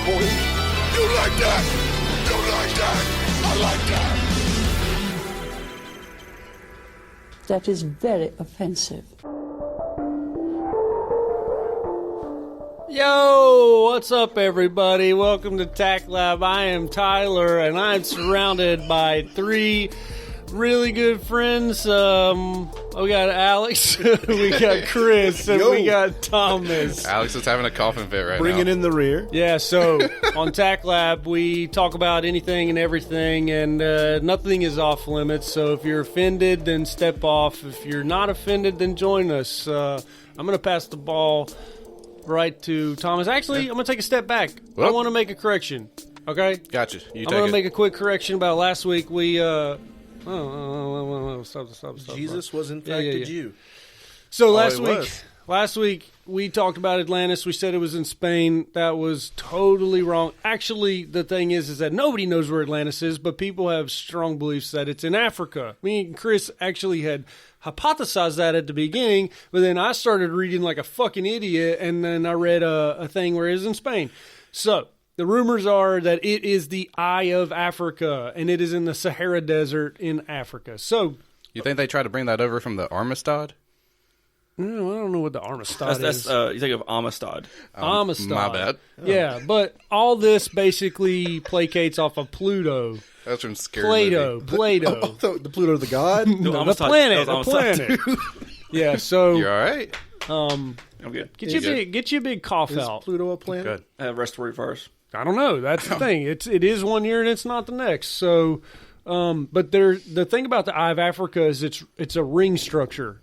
boy. You like that? You like that? I like that. That is very offensive. Yo, what's up, everybody? Welcome to TACT Lab. I am Tyler, and I'm surrounded by three really good friends. We got Alex, we got Chris, and we got Thomas. Alex is having a coughing fit right now. Bringing in the rear. Yeah, so on TACT Lab, we talk about anything and everything, and nothing is off limits. So if you're offended, then step off. If you're not offended, then join us. I'm going to pass the ball right to Thomas. Actually, I'm going to take a step back. I want to make a correction. Okay? Gotcha. I'm going to make a quick correction about last week. We, stop. Jesus was in fact a Jew. So last week we talked about Atlantis. We said it was in Spain. That was totally wrong. Actually, the thing is that nobody knows where Atlantis is, but people have strong beliefs that it's in Africa. Me and Chris actually had hypothesized that at the beginning, but then I started reading like a fucking idiot, and then I read a thing where it was in Spain. So the rumors are that it is the Eye of Africa, and it is in the Sahara Desert in Africa. So, you think they tried to bring that over from the Armistad? No, I don't know what the Armistad is. You think of Amistad. Amistad. My bad. Yeah, but all this basically placates off of Pluto. That's from Scary Movie. Plato. The Pluto the god? No, the planet. Yeah, so You all right? I'm good. Get you a big cough Is out. Pluto a planet? Good. I have respiratory virus. I don't know. That's the thing. It is one year and it's not the next. So, but the thing about the Eye of Africa is it's a ring structure.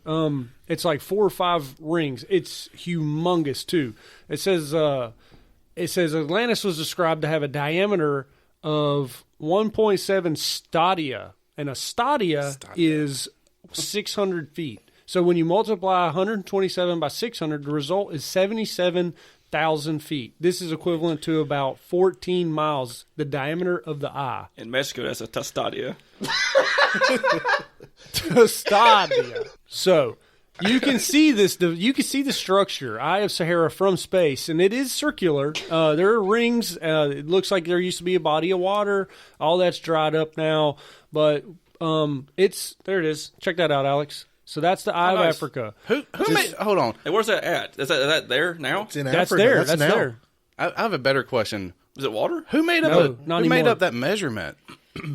It's like 4 or 5 rings. It's humongous too. It says Atlantis was described to have a diameter of 1.7 stadia, and a stadia is 600 feet. So when you multiply 127 by 600, the result is 77,000 feet. This is equivalent to about 14 miles, the diameter of the eye. In Mexico, that's a tostadia. Tostadia. So you can see this. You can see the structure, Eye of Sahara, from space, and it is circular. There are rings. It looks like there used to be a body of water. All that's dried up now, but it's there. It is. Check that out, Alex. So that's the Eye of Africa. Who made? Hold on. Hey, where's that at? Is that there now? It's in That's Africa. there. That's That's now. there. I have a better question. Is it water? Who made No, up? not Who made anymore. up that measurement?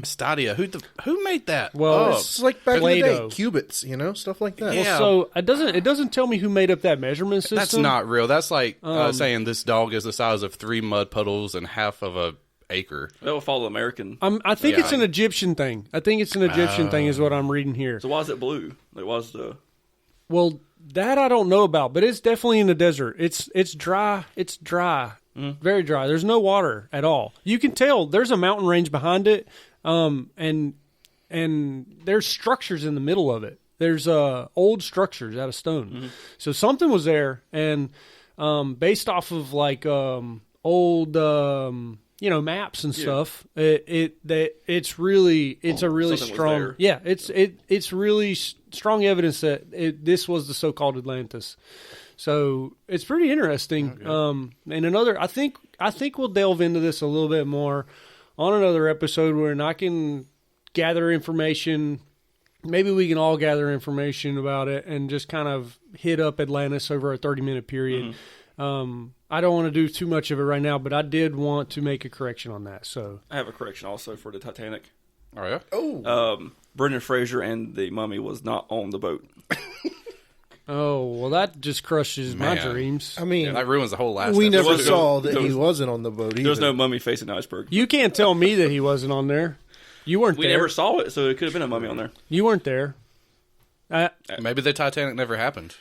Stadia. Who made that? Well, It's like back Plato. in the day, cubits, stuff like that. Yeah. So it doesn't tell me who made up that measurement system. That's not real. That's like saying this dog is the size of 3 mud puddles and half of a acre. That will follow American. I think it's an Egyptian thing. I think it's an Egyptian thing is what I'm reading here. So why is it blue? Like, why is the... Well, that I don't know about, but it's definitely in the desert. It's dry. It's dry. Very dry. There's no water at all. You can tell there's a mountain range behind it, and there's structures in the middle of it. There's old structures out of stone. So something was there, and based off of like old maps and stuff, it's a really Something strong. was there. Yeah, it's really strong evidence that this was the so-called Atlantis. So it's pretty interesting. And I think we'll delve into this a little bit more on another episode where I can gather information. Maybe we can all gather information about it and just kind of hit up Atlantis over a 30-minute period. I don't want to do too much of it right now, but I did want to make a correction on that. So I have a correction also for the Titanic. Oh yeah. Brendan Fraser and the mummy was not on the boat. oh, well, that just crushes my Man. dreams. I mean, Yeah, that ruins the whole last. we episode. never was- saw there that he was- wasn't on the boat either. There was no mummy facing an iceberg. You can't tell me that he wasn't on there. You weren't We there. never saw it, so it could have been a mummy on there. You weren't there. Maybe the Titanic never happened.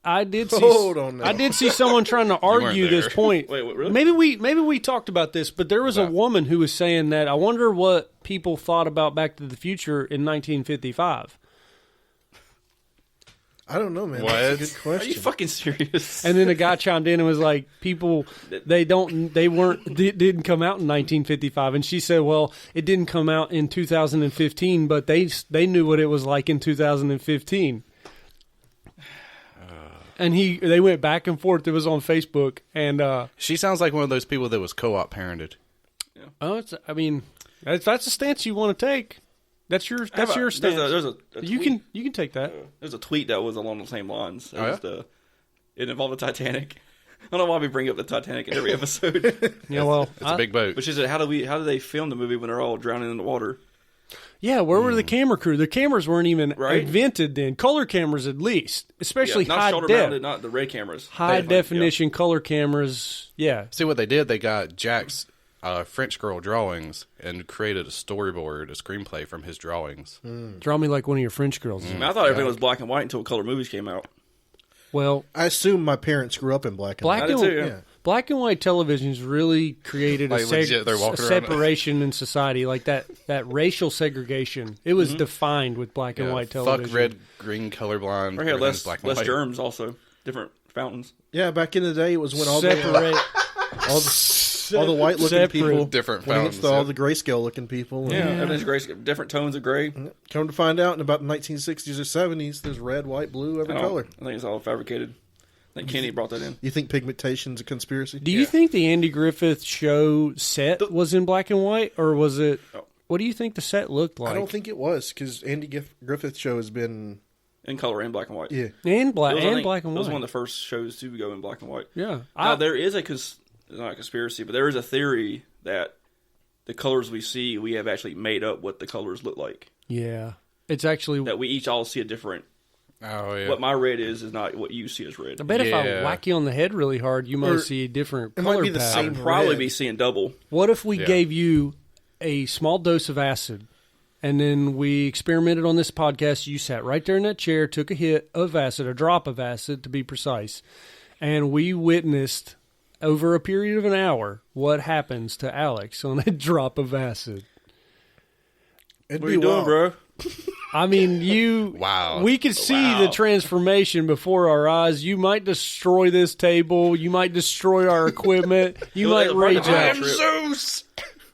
I did see. Hold on now. I did see someone trying to argue there. this point. Wait, what, really? Maybe we talked about this, but there was a woman who was saying that I wonder what people thought about Back to the Future in 1955. I don't know, man. What? That's a good Are question. you fucking serious? And then a guy chimed in and was like, "People, didn't come out in 1955." And she said, "Well, it didn't come out in 2015, but they knew what it was like in 2015." And they went back and forth. It was on Facebook, and She sounds like one of those people that was co-op parented. that's a stance you want to take. That's your stance. There's a You tweet. can take that. There's a tweet that was along the same lines. Yeah? It involved the Titanic. I don't know why we bring up the Titanic in every episode. Yeah, well, It's a big boat. But she said, how do they film the movie when they're all drowning in the water? yeah. Where were the camera crew? The cameras weren't even Right. invented then. Color cameras, at least, especially not high shoulder def, mounted, not the red cameras. high Definitely, definition color cameras. Yeah, See what they did? They got Jack's French girl drawings and created a storyboard, a screenplay from his drawings. draw me like one of your French girls. I mean, I thought everything was black and white until color movies came out. Well, I assume my parents grew up in black and black white. and did too, yeah. black and white television's really created Like, legit, they're walking a around. separation in society, like that racial segregation. It was defined with black and white television. Fuck red, green, colorblind. Right here, everything's black and less white. germs also. Different fountains. Yeah, back in the day, it was when all Separate. the white looking separate. people, Different when it's fountains, all yeah. the grayscale looking people. Yeah, And everything's gray. Different tones of gray. come to find out, in about the 1960s or 70s, there's red, white, blue, every color. I think it's all fabricated. I think Kenny brought that in. You think pigmentation's a conspiracy? Do you think the Andy Griffith show set was in black and white, or was it? What do you think the set looked like? I don't think it was, because Andy Griffith's show has been... In color and black and white. Yeah. and black It was, I and think, black and It was white. one of the first shows to go in black and white. Yeah, Now, there is it's not a conspiracy, but there is a theory that the colors we see, we have actually made up what the colors look like. yeah. It's actually. That we each all see a different. Oh, yeah. What my red is not what you see as red. I bet if I Yeah. whack you on the head really hard, you might Or see a different it might color be the pattern. same Probably red. be seeing double. What if we Yeah. gave you a small dose of acid, and then we experimented on this podcast? You sat right there in that chair, took a hit of acid, a drop of acid to be precise, and we witnessed over a period of an hour what happens to Alex on a drop of acid. It'd What are be you doing, wild. bro? I mean, you. Wow. We could see the transformation before our eyes. You might destroy this table. You might destroy our equipment. You Well, might they'll rage probably out. trip. Zeus!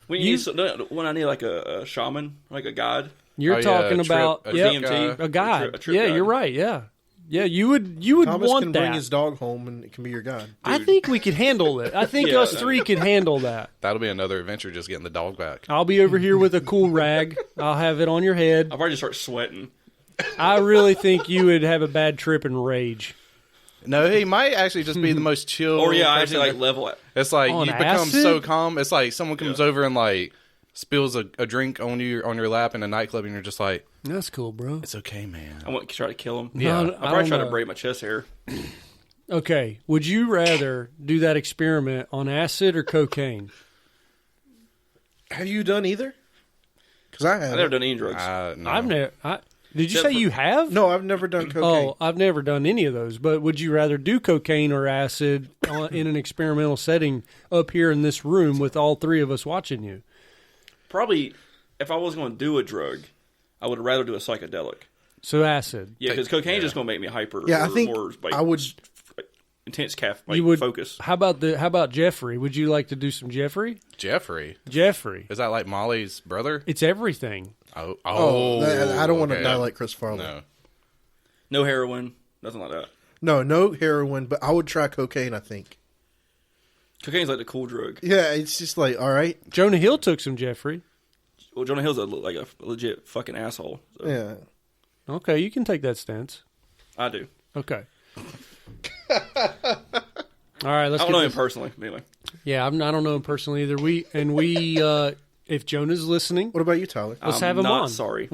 When I need like a shaman, like a guide. You're Oh, yeah, talking a trip- about a yep, DMT. a guide. A trip Yeah, guide. you're right. Yeah, yeah. You would Thomas want can that. bring his dog home, and it can be your guide. I think we could handle it. I think Yeah. us three could handle that. That'll be another adventure, just getting the dog back. I'll be over here with a cool rag. I'll have it on your head. I'll probably just start sweating. I really think you would have a bad trip and rage. No, he might actually just be the most chill. Or I person. actually like level it. It's like On you become acid? so calm. It's like someone comes over and like spills a drink on your lap in a nightclub, and you're just like, That's cool, bro. "It's okay, man." I want to try to kill him. Yeah. No, I'll I probably don't try to know. braid my chest hair. Okay, would you rather do that experiment on acid or cocaine? Have you done either? Because I I've have. never done any drugs. No. I've never. Did you Except say for- you have? No, I've never done cocaine. Oh, I've never done any of those. But would you rather do cocaine or acid in an experimental setting up here in this room with all three of us watching you? Probably, if I was going to do a drug, I would rather do a psychedelic. So acid. Yeah, because cocaine's just going to make me hyper. Yeah, I or think more, like, I would. intense You would focus. How about Jeffrey? Would you like to do some Jeffrey? Jeffrey, Jeffrey. is that like Molly's brother? It's everything. Oh, I don't want to okay. die like Chris Farley. No. No heroin, nothing like that. No heroin, but I would try cocaine, I think. Cocaine's like the cool drug. Yeah, it's just like, all right. Jonah Hill took some Jeffrey. Well, Jonah Hill's like a legit fucking asshole. So Yeah. Okay, you can take that stance. I do. Okay. All right, let's I don't get know this. him personally. Anyway, Yeah, I don't know him personally either. If Jonah's listening, What about you, Tyler? let's I'm have him not on. sorry.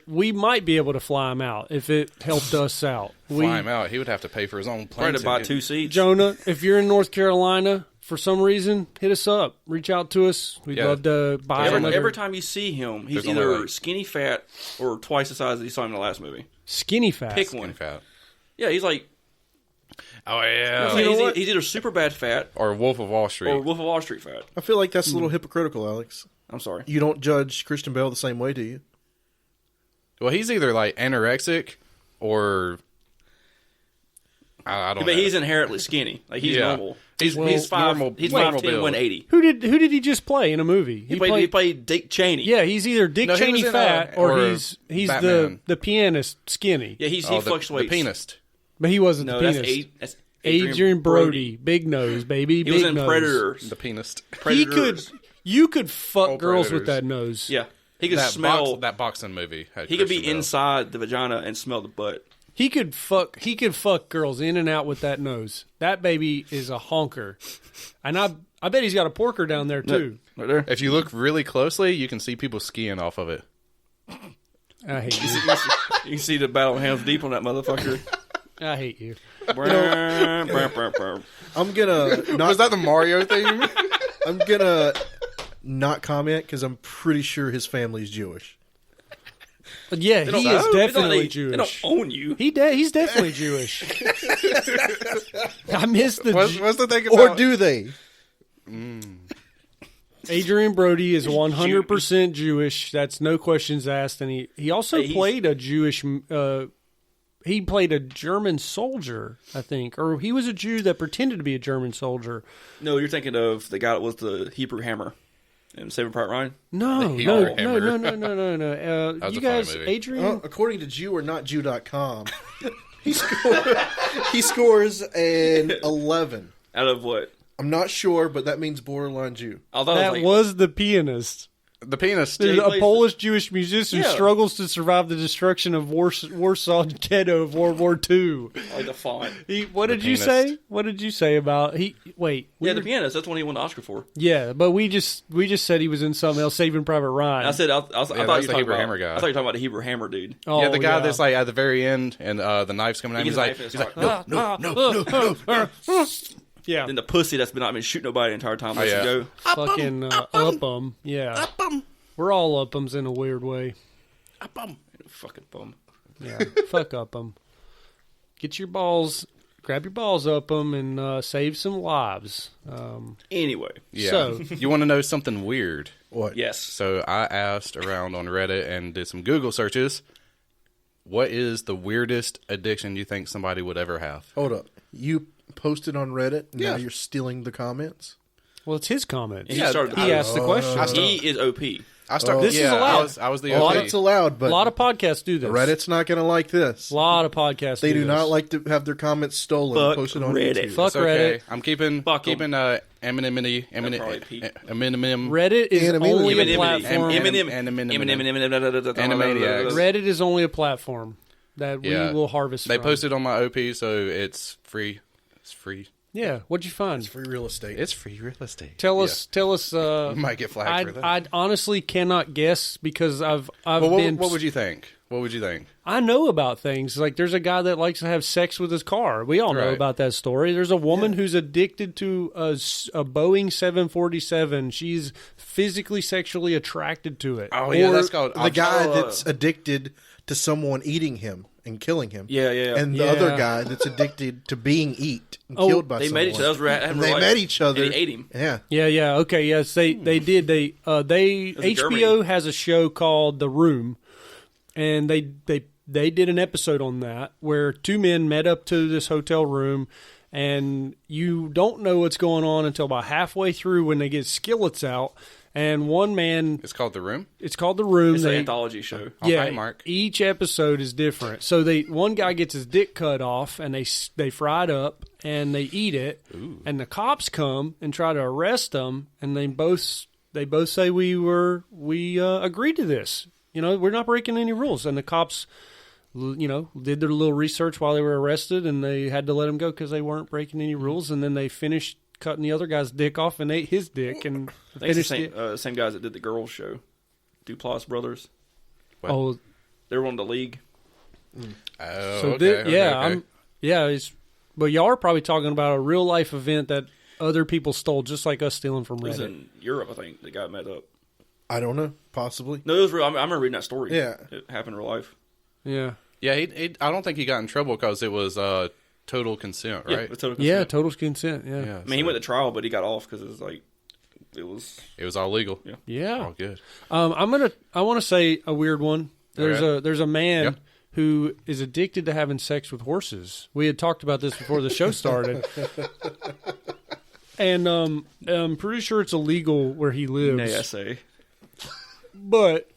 We might be able to fly him out if it helped us out. Fly him out. He would have to pay for his own plane probably to buy ticket. 2 seats. Jonah, if you're in North Carolina for some reason, hit us up. Reach out to us. We'd Yeah. love to buy Every, him. time you see him, he's There's only, either like- skinny fat or twice the size that you saw him in the last movie. Skinny fat. Pick Skinny one. fat. Yeah, he's like Oh yeah. he's either super bad fat Or Wolf of Wall Street. or Wolf of Wall Street fat. I feel like that's a little hypocritical, Alex. I'm sorry. You don't judge Christian Bale the same way, do you? Well, he's either like anorexic or I don't But know. he's inherently skinny. Like he's Yeah. normal. He's Normal. He's normal 5'10", build. 180. Who did he just play in a movie? He played Dick Cheney. Yeah, he's either Dick No, he Cheney was in, fat or or he's Batman. the pianist skinny. Yeah, he the fluctuates. pianist. But he wasn't No, the that's penis. that's Adrian Brody. Big nose, baby. He big was in nose. Predators. The penis. Predators. You could fuck Oh, girls with Predators. that nose. Yeah, he could smell. that boxing movie. Had He could be Christian Bale. inside the vagina and smell the butt. He could fuck girls in and out with that nose. That baby is a honker. And I bet he's got a porker down there too. Right there. If you look really closely, you can see people skiing off of it. I hate you. You can see the battle of hands deep on that motherfucker. I hate you. I'm gonna not. Was that the Mario theme? I'm gonna not comment because I'm pretty sure his family's Jewish. Yeah, he is definitely Jewish. They don't own you. He's definitely Jewish. I missed the What's the thing Or about... do they? Adrian Brody is 100% Jewish. That's no questions asked. And he also played a Jewish. He played a German soldier, I think, or he was a Jew that pretended to be a German soldier. No, you're thinking of the guy that was the Hebrew Hammer in Saving Private Ryan. No. Hammer. You a guys, funny movie. Adrian. According to Jew.com, he scores an 11. Out of what? I'm not sure, but that means borderline Jew. I thought That it was the pianist. The penis. There's he a plays Polish Jewish musician Yeah. struggles to survive the destruction of Warsaw Ghetto of World War II. like the font. What did you pianist. say? What did you say about he? Wait, Yeah, the pianist. That's the one he won the Oscar for. yeah, but we just said he was in something else, Saving Private Ryan. I said I thought you were that's the talking Hebrew about Hammer guy. I thought you were talking about the Hebrew Hammer dude. Oh, Yeah, the guy that's like at the very end and the knife's coming out. He He's gets a like, knife in his heart. no. Yeah, Then the pussy that's been not been shooting nobody the entire time. Lets yeah. you go. fucking up 'em. Yeah, we're all up 'ems in a weird way. Fucking bum. Yeah, fuck up 'em. Get your balls, grab your balls up 'em, and save some lives. Anyway, yeah. So- You want to know something weird? What? yes. So I asked around on Reddit and did some Google searches. What is the weirdest addiction you think somebody would ever have? Hold up. You posted on Reddit, and Yeah. now you're stealing the comments? Well, it's his comments. He started the He asked the question. He is OP. I started. This is allowed. I was the A lot OP. it's allowed, A but lot of podcasts do this. Reddit's not going to like this. A lot of podcasts. They do this. not like to have their comments stolen Fuck and posted on Reddit. YouTube. Fuck It's okay. Reddit. I'm keeping Fuck 'em. Eminem. probably Pete. Reddit is Anonymity. only a Eminem. platform. Animaniacs. Reddit is only a platform that we Yeah. will harvest. They from. posted on my OP, so it's free. It's free. Yeah, what'd you find? It's free real estate. It's free real estate. Tell us. You might get flagged for that. I honestly cannot guess because I've Well, been. what would you think? What would you think? I know about things like there's a guy that likes to have sex with his car. We all know Right. about that story. There's a woman who's addicted to a Boeing 747. She's physically sexually attracted to it. Oh yeah, Or that's called the guy that's addicted to someone eating him and killing him. Yeah. And the Yeah. other guy that's addicted to being eat and Oh, killed by They someone. met each other. That was right- And they met each other. And he ate him. Yeah. Yeah. Okay. Yes, they did. They in HBO Germany. has a show called The Room, and they did an episode on that where two men met up to this hotel room, and you don't know what's going on until about halfway through when they get skillets out, and one man. It's called The Room. It's called The Room. It's an They- anthology show. yeah, Okay, Mark. each episode is different. So one guy gets his dick cut off, and they fry it up and they eat it. And the cops come and try to arrest them, and they both say we agreed to this. We're not breaking any rules. And the cops, did their little research while they were arrested, and they had to let them go because they weren't breaking any rules. And then they finished cutting the other guy's dick off and ate his dick and I think it's finished the same guys that did the girls show, Duplass brothers. Oh, They were on the league. Oh, so okay. but y'all are probably talking about a real life event that other people stole, just like us stealing from It was Reddit. in Europe, I think. They got met up. I don't know. Possibly. No, it was real. I remember reading that story. Yeah. It happened in real life. Yeah, Yeah, I don't think he got in trouble because it was total consent, Yeah, right? it was total yeah, consent. total consent. Yeah, Yeah, I mean, he went to trial, but he got off because it was like, it was all legal. yeah. All good. I want to say a weird one. There's a man Yep. who is addicted to having sex with horses. We had talked about this before the show started. And I'm pretty sure it's illegal where he lives. NASA. But